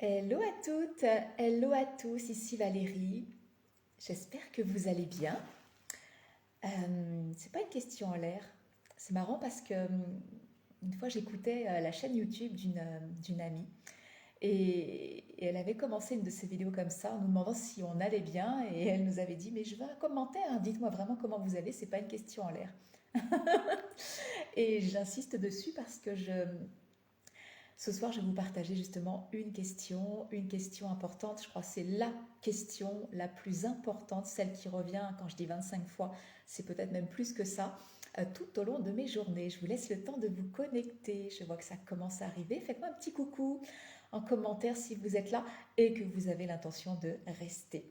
Hello à toutes, hello à tous, ici Valérie. J'espère que vous allez bien. C'est pas une question en l'air. C'est marrant parce que une fois j'écoutais la chaîne YouTube d'une amie et elle avait commencé une de ses vidéos comme ça en nous demandant si on allait bien et elle nous avait dit mais je veux un commentaire, hein, dites-moi vraiment comment vous allez, c'est pas une question en l'air. Et j'insiste dessus parce que ce soir, je vais vous partager justement une question importante. Je crois que c'est la question la plus importante, celle qui revient, quand je dis 25 fois, c'est peut-être même plus que ça, tout au long de mes journées. Je vous laisse le temps de vous connecter. Je vois que ça commence à arriver. Faites-moi un petit coucou en commentaire si vous êtes là et que vous avez l'intention de rester.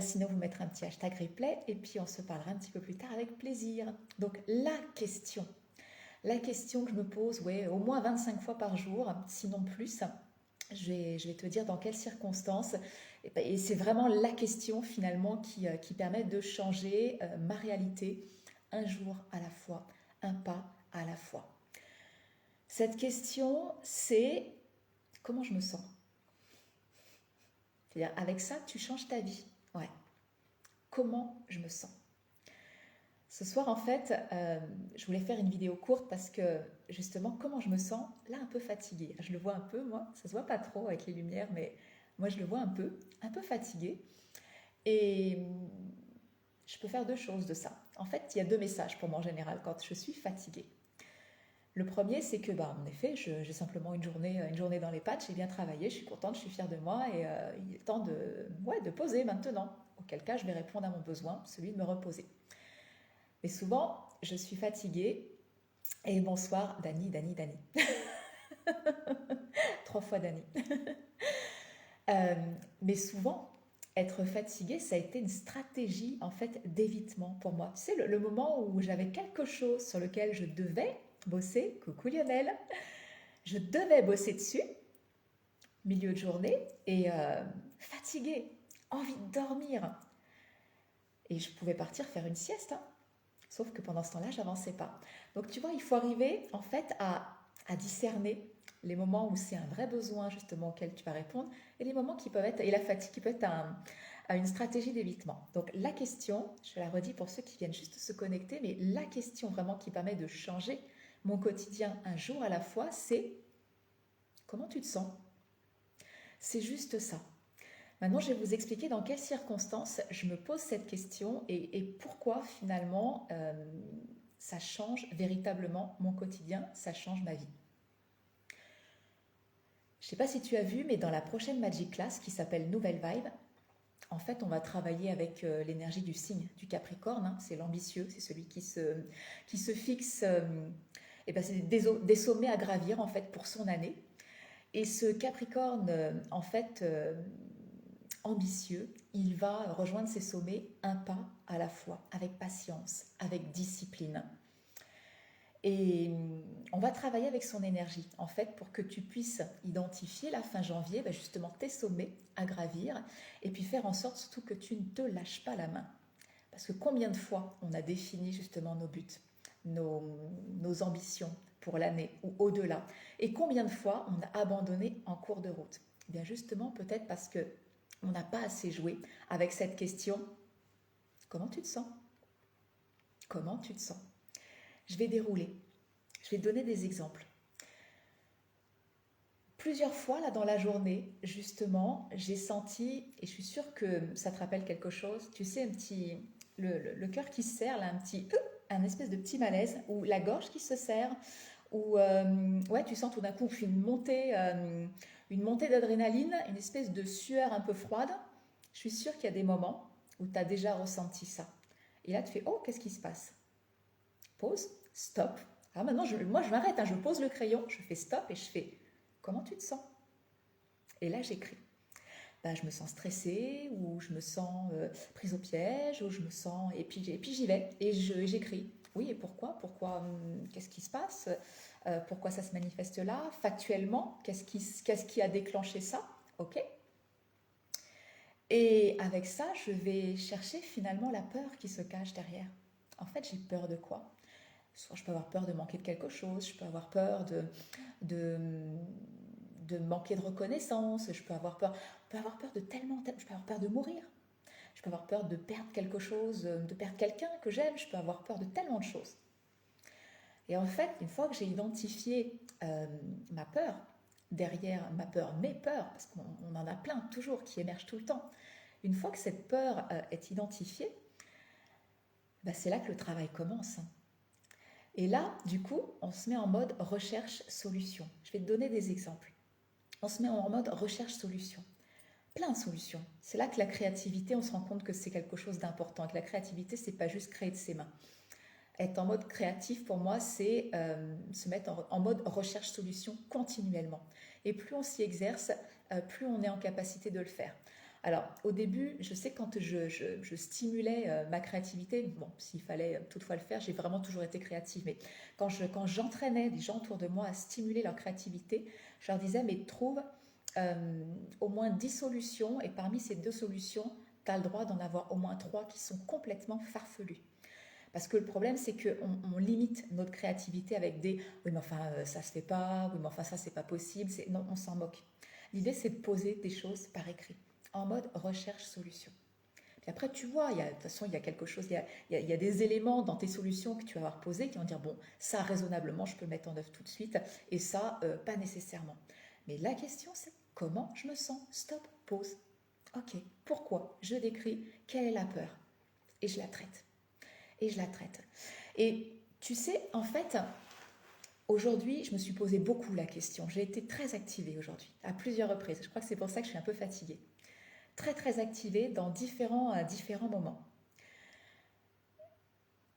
Sinon, vous mettrez un petit hashtag replay et puis on se parlera un petit peu plus tard avec plaisir. Donc, la question que je me pose, ouais, au moins 25 fois par jour, sinon plus, je vais te dire dans quelles circonstances. Et c'est vraiment la question finalement qui permet de changer ma réalité un jour à la fois, un pas à la fois. Cette question, c'est comment je me sens. C'est-à-dire, avec ça, tu changes ta vie. Ouais. Comment je me sens. Ce soir, en fait, je voulais faire une vidéo courte parce que justement, comment je me sens là, un peu fatiguée. Je le vois un peu, moi, ça se voit pas trop avec les lumières, mais moi, je le vois un peu fatiguée. Et je peux faire deux choses de ça. En fait, il y a deux messages pour moi en général quand je suis fatiguée. Le premier, c'est que, bah, en effet, j'ai simplement une journée dans les pattes, j'ai bien travaillé, je suis contente, je suis fière de moi et il est temps ouais, de poser maintenant. Auquel cas, je vais répondre à mon besoin, celui de me reposer. Mais souvent, je suis fatiguée et bonsoir, Dani, Dani, Dani. Trois fois Dani. Euh, mais souvent, être fatiguée, ça a été une stratégie en fait d'évitement pour moi. Tu sais, le moment où j'avais quelque chose sur lequel je devais bosser, coucou Lionel, je devais bosser dessus, milieu de journée, et fatiguée, envie de dormir. Et je pouvais partir faire une sieste, hein. Sauf que pendant ce temps-là, j'avançais pas. Donc tu vois, il faut arriver en fait à discerner les moments où c'est un vrai besoin justement auquel tu vas répondre et les moments qui peuvent être, et la fatigue qui peut être à une stratégie d'évitement. Donc la question, je la redis pour ceux qui viennent juste se connecter, mais la question vraiment qui permet de changer mon quotidien un jour à la fois, c'est comment tu te sens. C'est juste ça. Maintenant, je vais vous expliquer dans quelles circonstances je me pose cette question et pourquoi finalement ça change véritablement mon quotidien, ça change ma vie. Je ne sais pas si tu as vu, mais dans la prochaine Magic Class qui s'appelle Nouvelle Vibe, en fait, on va travailler avec l'énergie du signe du Capricorne, hein. C'est l'ambitieux, c'est celui qui se fixe, et ben c'est des sommets à gravir en fait pour son année. Et ce Capricorne, en fait, ambitieux, il va rejoindre ses sommets un pas à la fois, avec patience, avec discipline. Et on va travailler avec son énergie, en fait, pour que tu puisses identifier la fin janvier, ben justement tes sommets à gravir, et puis faire en sorte surtout que tu ne te lâches pas la main. Parce que combien de fois on a défini justement nos buts, nos ambitions pour l'année ou au-delà, et combien de fois on a abandonné en cours de route. Eh bien justement, peut-être parce que on n'a pas assez joué avec cette question, comment tu te sens? Comment tu te sens? Je vais dérouler, je vais donner des exemples. Plusieurs fois là dans la journée, justement, j'ai senti, et je suis sûre que ça te rappelle quelque chose, tu sais, le cœur qui se serre, là, un espèce de petit malaise, ou la gorge qui se serre, ou ouais, tu sens tout d'un coup une montée d'adrénaline, une espèce de sueur un peu froide. Je suis sûre qu'il y a des moments où tu as déjà ressenti ça. Et là, tu fais, oh, qu'est-ce qui se passe? Pause, stop. Alors maintenant, moi, je m'arrête, hein, je pose le crayon, je fais stop et je fais, comment tu te sens? Et là, j'écris. Ben, je me sens stressée, ou je me sens prise au piège, ou je me sens... Et puis j'y vais, et j'écris. Oui, et pourquoi? Qu'est-ce qui se passe? Pourquoi ça se manifeste là? Factuellement, qu'est-ce qui a déclenché ça? Ok. Et avec ça, je vais chercher finalement la peur qui se cache derrière. En fait, j'ai peur de quoi? Soit je peux avoir peur de manquer de quelque chose, je peux avoir peur de, de manquer de reconnaissance, je peux avoir peur, de je peux avoir peur de mourir, je peux avoir peur de perdre quelque chose, de perdre quelqu'un que j'aime, je peux avoir peur de tellement de choses. Et en fait, une fois que j'ai identifié ma peur, derrière ma peur, mes peurs, parce qu'on en a plein toujours qui émergent tout le temps, une fois que cette peur est identifiée, bah, c'est là que le travail commence. Et là, du coup, on se met en mode recherche-solution. Je vais te donner des exemples. On se met en mode recherche-solution. Plein de solutions. C'est là que la créativité, on se rend compte que c'est quelque chose d'important. Que la créativité, c'est pas juste créer de ses mains. Être en mode créatif, pour moi, c'est se mettre en mode recherche-solution continuellement. Et plus on s'y exerce, plus on est en capacité de le faire. Alors, au début, je sais que quand je stimulais ma créativité, bon, s'il fallait toutefois le faire, j'ai vraiment toujours été créative, mais quand j'entraînais des gens autour de moi à stimuler leur créativité, je leur disais, mais trouve au moins 10 solutions, et parmi ces 2 solutions, tu as le droit d'en avoir au moins 3 qui sont complètement farfelues. Parce que le problème, c'est qu'on limite notre créativité avec des oui, mais enfin, ça se fait pas, oui, mais enfin, ça, c'est pas possible. Non, on s'en moque. L'idée, c'est de poser des choses par écrit, en mode recherche-solution. Puis après, tu vois, de toute façon, il y a quelque chose, il y a des éléments dans tes solutions que tu vas avoir posés qui vont dire bon, ça, raisonnablement, je peux le mettre en œuvre tout de suite, et ça, pas nécessairement. Mais la question, c'est comment je me sens. Stop, pause. Ok, pourquoi je décris quelle est la peur et je la traite. Et tu sais, en fait, aujourd'hui, je me suis posé beaucoup la question. J'ai été très activée aujourd'hui, à plusieurs reprises. Je crois que c'est pour ça que je suis un peu fatiguée. Très, très activée dans différents moments.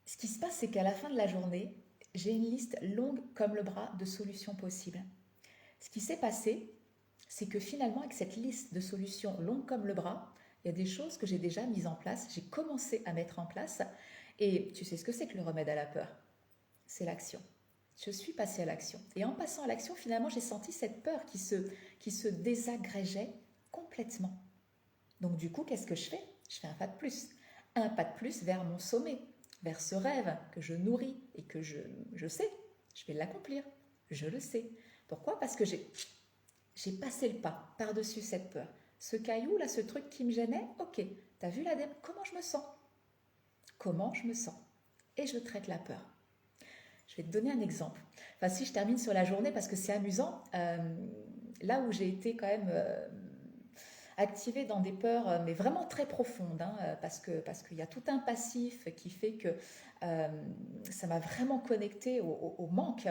Ce qui se passe, c'est qu'à la fin de la journée, j'ai une liste longue comme le bras de solutions possibles. Ce qui s'est passé, c'est que finalement, avec cette liste de solutions longue comme le bras, il y a des choses que j'ai déjà mises en place, j'ai commencé à mettre en place. Et tu sais ce que c'est que le remède à la peur? C'est l'action. Je suis passée à l'action. Et en passant à l'action, finalement, j'ai senti cette peur qui se désagrégeait complètement. Donc du coup, qu'est-ce que je fais? Je fais un pas de plus. Un pas de plus vers mon sommet, vers ce rêve que je nourris et que je sais, je vais l'accomplir. Je le sais. Pourquoi? Parce que j'ai passé le pas par-dessus cette peur. Ce caillou, là, ce truc qui me gênait, ok, t'as vu l'ADEME? Comment je me sens? Comment je me sens? Et je traite la peur. Je vais te donner un exemple. Enfin, si je termine sur la journée, parce que c'est amusant, là où j'ai été quand même activée dans des peurs, mais vraiment très profondes, hein, parce qu'il y a tout un passif qui fait que ça m'a vraiment connectée au manque.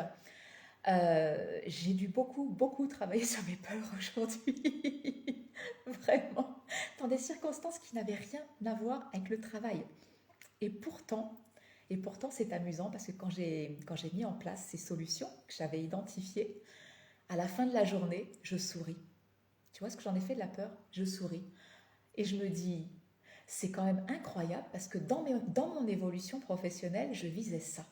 J'ai dû beaucoup travailler sur mes peurs aujourd'hui. Vraiment. Dans des circonstances qui n'avaient rien à voir avec le travail. Et pourtant, c'est amusant parce que quand j'ai mis en place ces solutions que j'avais identifiées, à la fin de la journée, je souris. Tu vois ce que j'en ai fait de la peur? Je souris. Et je me dis, c'est quand même incroyable parce que dans mon évolution professionnelle, je visais ça.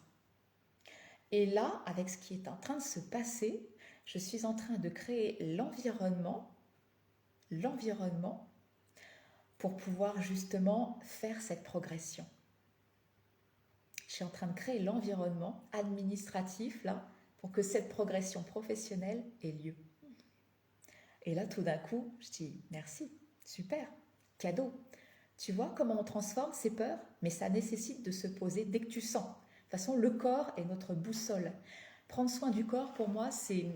Et là, avec ce qui est en train de se passer, je suis en train de créer l'environnement pour pouvoir justement faire cette progression. Je suis en train de créer l'environnement administratif là pour que cette progression professionnelle ait lieu. Et là, tout d'un coup, je dis merci, super, cadeau. Tu vois comment on transforme ces peurs? Mais ça nécessite de se poser dès que tu sens. De toute façon, le corps est notre boussole. Prendre soin du corps, pour moi, c'est...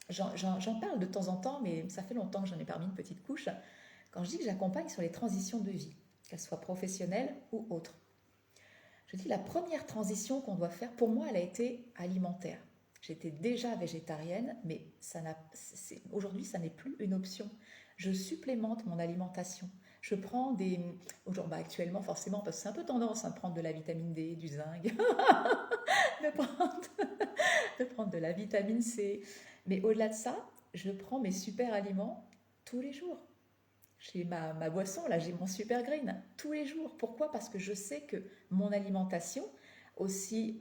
J'en parle de temps en temps, mais ça fait longtemps que j'en ai pas mis une petite couche. Quand je dis que j'accompagne sur les transitions de vie, qu'elles soient professionnelles ou autres. Je dis la première transition qu'on doit faire, pour moi, elle a été alimentaire. J'étais déjà végétarienne, mais aujourd'hui, ça n'est plus une option. Je supplémente mon alimentation. Je prends actuellement, forcément, parce que c'est un peu tendance de prendre de la vitamine D, du zinc, de, prendre, de prendre de la vitamine C. Mais au-delà de ça, je prends mes super aliments tous les jours. J'ai ma boisson, là, j'ai mon super green tous les jours. Pourquoi? Parce que je sais que mon alimentation, aussi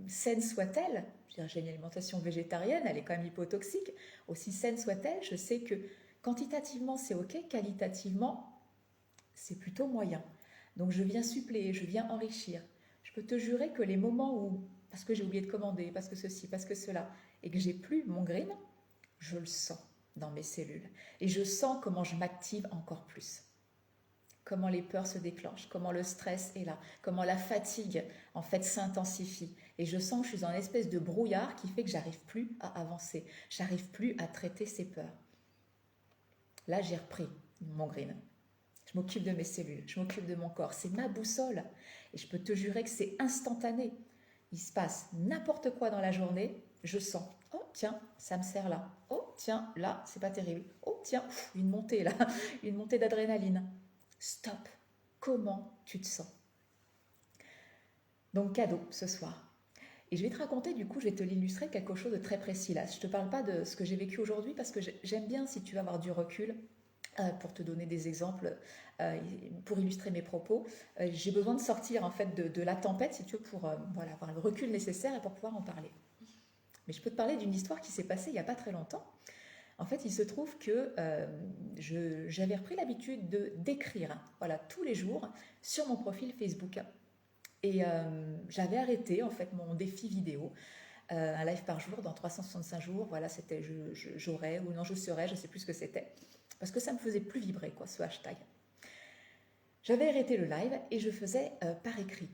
saine soit-elle, j'ai une alimentation végétarienne, elle est quand même hypotoxique, aussi saine soit-elle, je sais que quantitativement c'est ok, qualitativement c'est plutôt moyen. Donc je viens suppléer, je viens enrichir. Je peux te jurer que les moments où, parce que j'ai oublié de commander, parce que ceci, parce que cela, et que j'ai plus mon green, je le sens. dans mes cellules. Et je sens comment je m'active encore plus. Comment les peurs se déclenchent, comment le stress est là, comment la fatigue en fait s'intensifie. Et je sens que je suis dans une espèce de brouillard qui fait que j'arrive plus à avancer, j'arrive plus à traiter ces peurs. Là, j'ai repris mon green. Je m'occupe de mes cellules, je m'occupe de mon corps. C'est ma boussole. Et je peux te jurer que c'est instantané. Il se passe n'importe quoi dans la journée, je sens. Oh tiens, ça me sert là. Oh tiens, là, c'est pas terrible. Oh tiens, une montée là, une montée d'adrénaline. Stop. Comment tu te sens? Donc cadeau ce soir. Et je vais te raconter, du coup, je vais te l'illustrer quelque chose de très précis là. Je ne te parle pas de ce que j'ai vécu aujourd'hui parce que j'aime bien, si tu veux avoir du recul, pour te donner des exemples, pour illustrer mes propos. J'ai besoin de sortir en fait de la tempête, si tu veux, pour voilà, avoir le recul nécessaire et pour pouvoir en parler. Mais je peux te parler d'une histoire qui s'est passée il n'y a pas très longtemps. En fait, il se trouve que j'avais repris l'habitude d'écrire, voilà, tous les jours sur mon profil Facebook. Et j'avais arrêté en fait mon défi vidéo, un live par jour dans 365 jours. Voilà, c'était j'aurais ou non je serais, je ne sais plus ce que c'était, parce que ça me faisait plus vibrer quoi, ce hashtag. J'avais arrêté le live et je faisais par écrit.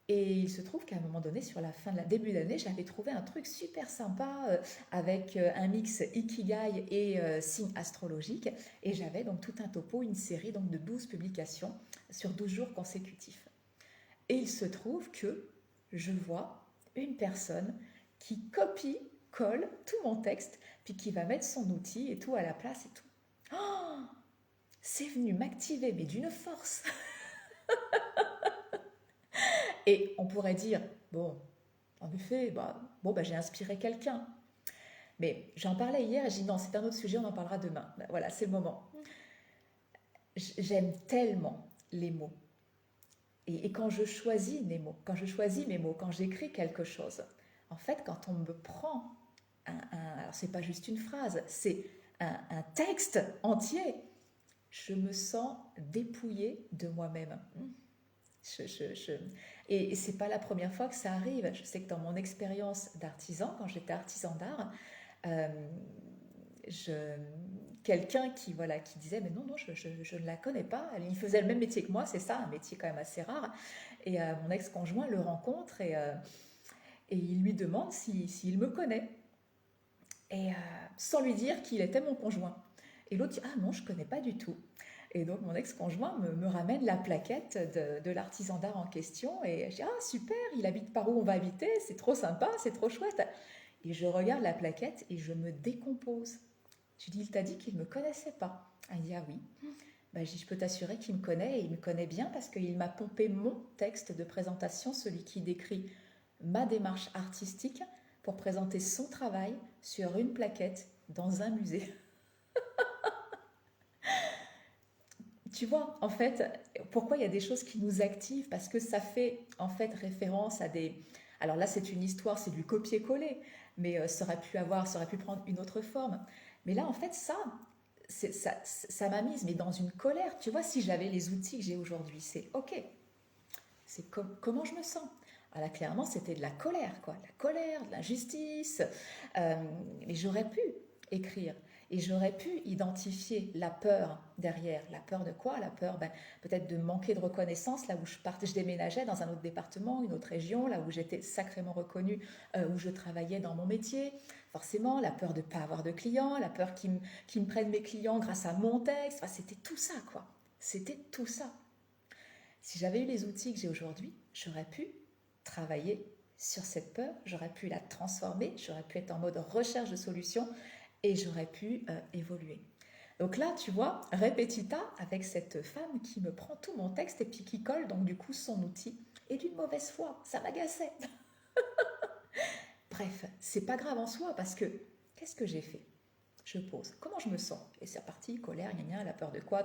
Et il se trouve qu'à un moment donné, sur la fin de la début d'année, j'avais trouvé un truc super sympa avec un mix Ikigai et signes astrologiques. Et j'avais donc tout un topo, une série donc de 12 publications sur 12 jours consécutifs. Et il se trouve que je vois une personne qui copie-colle tout mon texte, puis qui va mettre son outil et tout à la place et tout. Oh, c'est venu m'activer, mais d'une force. Et on pourrait dire, bon, en effet, j'ai inspiré quelqu'un. Mais j'en parlais hier et j'ai dit non, c'est un autre sujet, on en parlera demain. Ben voilà, c'est le moment. J'aime tellement les mots. Et quand je choisis mes mots, quand j'écris quelque chose, en fait, quand on me prend alors c'est pas juste une phrase, c'est un texte entier, je me sens dépouillée de moi-même. Et c'est pas la première fois que ça arrive. Je sais que dans mon expérience d'artisan, quand j'étais artisan d'art, euh, quelqu'un qui disait mais non je ne la connais pas, il faisait le même métier que moi, c'est ça, un métier quand même assez rare, et mon ex-conjoint le rencontre et il lui demande s'il me connaît, et sans lui dire qu'il était mon conjoint, et l'autre dit ah non je connais pas du tout. Et donc mon ex-conjoint me ramène la plaquette de l'artisan d'art en question, et je dis ah super, il habite par où on va habiter, c'est trop sympa, c'est trop chouette. Et je regarde la plaquette et je me décompose. Je dis, il t'a dit qu'il ne me connaissait pas. Il dit, ah oui. Ben, je dis, je peux t'assurer qu'il me connaît, et il me connaît bien parce qu'il m'a pompé mon texte de présentation, celui qui décrit ma démarche artistique, pour présenter son travail sur une plaquette dans un musée. Tu vois, en fait, pourquoi il y a des choses qui nous activent? Parce que ça fait en fait référence à des... Alors là, c'est une histoire, c'est du copier-coller, mais ça aurait pu prendre une autre forme. Mais là, en fait, ça m'a mise mais dans une colère. Tu vois, si j'avais les outils que j'ai aujourd'hui, c'est ok. C'est comment je me sens. Ah là, clairement, c'était de la colère, quoi. De la colère, de l'injustice. Mais j'aurais pu écrire. Et j'aurais pu identifier la peur derrière. La peur de quoi? La peur peut-être de manquer de reconnaissance, là où je déménageais dans un autre département, une autre région, là où j'étais sacrément reconnue, où je travaillais dans mon métier. Forcément, la peur de ne pas avoir de clients, la peur qu'ils me prennent mes clients grâce à mon texte. Enfin, c'était tout ça, quoi. C'était tout ça. Si j'avais eu les outils que j'ai aujourd'hui, j'aurais pu travailler sur cette peur, j'aurais pu la transformer, j'aurais pu être en mode recherche de solutions, et j'aurais pu évoluer. Donc là, tu vois, répétita avec cette femme qui me prend tout mon texte et puis qui colle donc du coup son outil, et d'une mauvaise foi, ça m'agaçait. Bref, c'est pas grave en soi parce que qu'est-ce que j'ai fait? Je pose, comment je me sens? Et c'est reparti, colère, gna gna, la peur de quoi?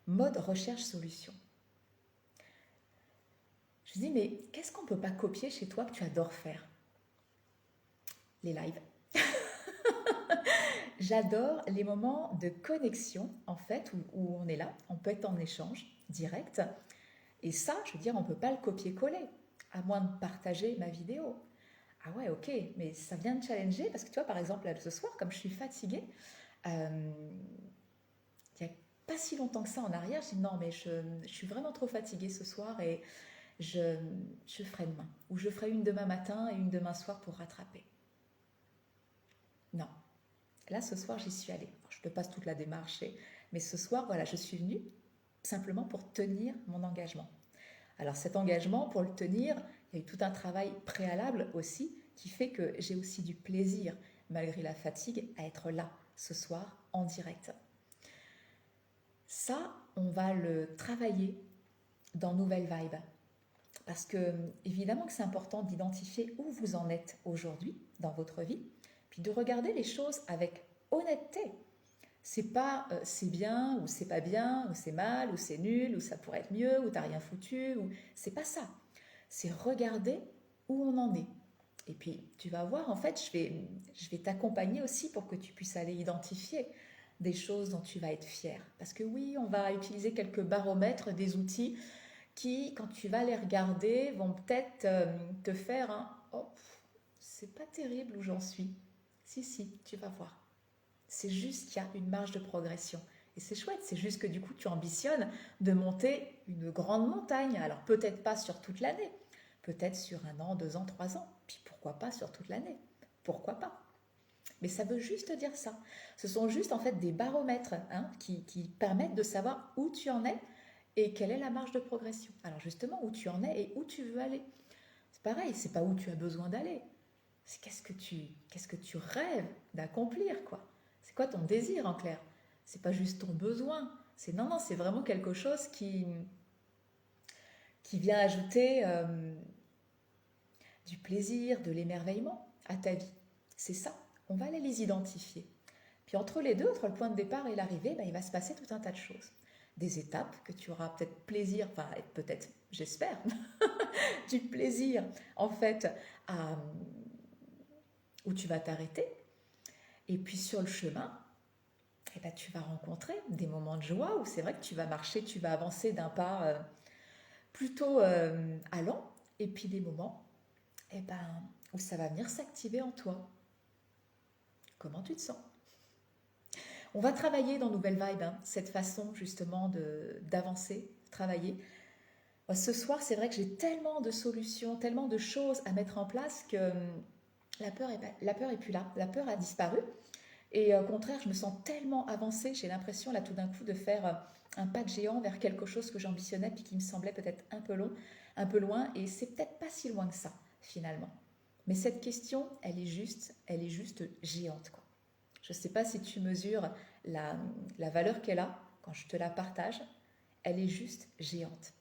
Mode recherche solution. Je dis mais qu'est-ce qu'on peut pas copier chez toi que tu adores faire? Les lives. J'adore les moments de connexion, en fait, où on est là, on peut être en échange direct. Et ça, je veux dire, on ne peut pas le copier-coller, à moins de partager ma vidéo, Ah ouais, ok, mais ça vient de challenger parce que tu vois, par exemple, là, ce soir, comme je suis fatiguée, euh, il n'y a pas si longtemps que ça en arrière, j'ai dit non, mais je suis vraiment trop fatiguée ce soir et je, je ferai demain. Ou je ferai une demain matin et une demain soir pour rattraper. Non, là, ce soir, j'y suis allée. Alors, je te passe toute la démarche, mais ce soir, voilà, je suis venue simplement pour tenir mon engagement. Alors cet engagement, pour le tenir, il y a eu tout un travail préalable aussi qui fait que j'ai aussi du plaisir, malgré la fatigue, à être là ce soir en direct. Ça, on va le travailler dans Nouvelle Vibe. Parce que évidemment que c'est important d'identifier où vous en êtes aujourd'hui dans votre vie, puis de regarder les choses avec honnêteté. C'est pas c'est bien ou c'est pas bien ou c'est mal ou c'est nul ou ça pourrait être mieux ou t'as rien foutu ou c'est pas ça. C'est regarder où on en est. Et puis tu vas voir en fait je vais t'accompagner aussi pour que tu puisses aller identifier des choses dont tu vas être fier. Parce que oui, on va utiliser quelques baromètres, des outils qui, quand tu vas les regarder, vont peut-être te faire un oh, c'est pas terrible où j'en suis. Si, si, tu vas voir. C'est juste qu'il y a une marge de progression. Et c'est chouette, c'est juste que du coup, tu ambitionnes de monter une grande montagne. Alors peut-être pas sur toute l'année, peut-être sur 1 an, 2 ans, 3 ans, puis pourquoi pas sur toute l'année. Pourquoi pas. Mais ça veut juste dire ça. Ce sont juste en fait des baromètres qui permettent de savoir où tu en es et quelle est la marge de progression. Alors justement, où tu en es et où tu veux aller. C'est pareil, c'est pas où tu as besoin d'aller. C'est qu'est-ce que tu rêves d'accomplir, quoi. C'est quoi ton désir en clair. C'est pas juste ton besoin. C'est non, non, c'est vraiment quelque chose qui vient ajouter du plaisir, de l'émerveillement à ta vie. C'est ça. On va aller les identifier. Puis entre les deux, entre le point de départ et l'arrivée, ben, il va se passer tout un tas de choses. Des étapes que tu auras peut-être plaisir, enfin peut-être, j'espère, du plaisir en fait à, où tu vas t'arrêter. Et puis sur le chemin, eh ben, tu vas rencontrer des moments de joie où c'est vrai que tu vas marcher, tu vas avancer d'un pas plutôt allant, et puis des moments eh ben, où ça va venir s'activer en toi. Comment tu te sens? On va travailler dans Nouvelle Vibe cette façon justement d'avancer, travailler. Ce soir, c'est vrai que j'ai tellement de solutions, tellement de choses à mettre en place que la peur est plus là. La peur a disparu. Et au contraire, je me sens tellement avancée, j'ai l'impression là tout d'un coup de faire un pas de géant vers quelque chose que j'ambitionnais puis qui me semblait peut-être un peu long, un peu loin, et c'est peut-être pas si loin que ça finalement. Mais cette question, elle est juste géante, quoi. Je ne sais pas si tu mesures la valeur qu'elle a quand je te la partage, elle est juste géante.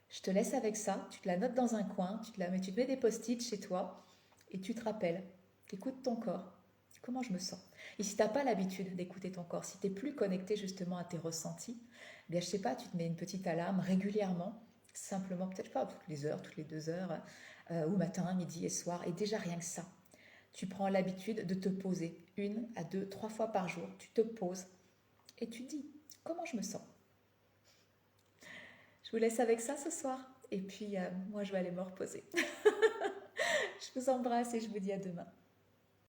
Je te laisse avec ça, tu te la notes dans un coin, tu te mets des post-it chez toi et tu te rappelles, écoute ton corps, comment je me sens. Et si tu n'as pas l'habitude d'écouter ton corps, si tu es plus connecté justement à tes ressentis, eh bien je sais pas, tu te mets une petite alarme régulièrement, simplement peut-être pas toutes les heures, toutes les 2 heures, ou matin, midi et soir, et déjà rien que ça. Tu prends l'habitude de te poser 1 à 2, 3 fois par jour, tu te poses et tu dis comment je me sens. Je vous laisse avec ça ce soir et puis moi je vais aller me reposer. Je vous embrasse et je vous dis à demain.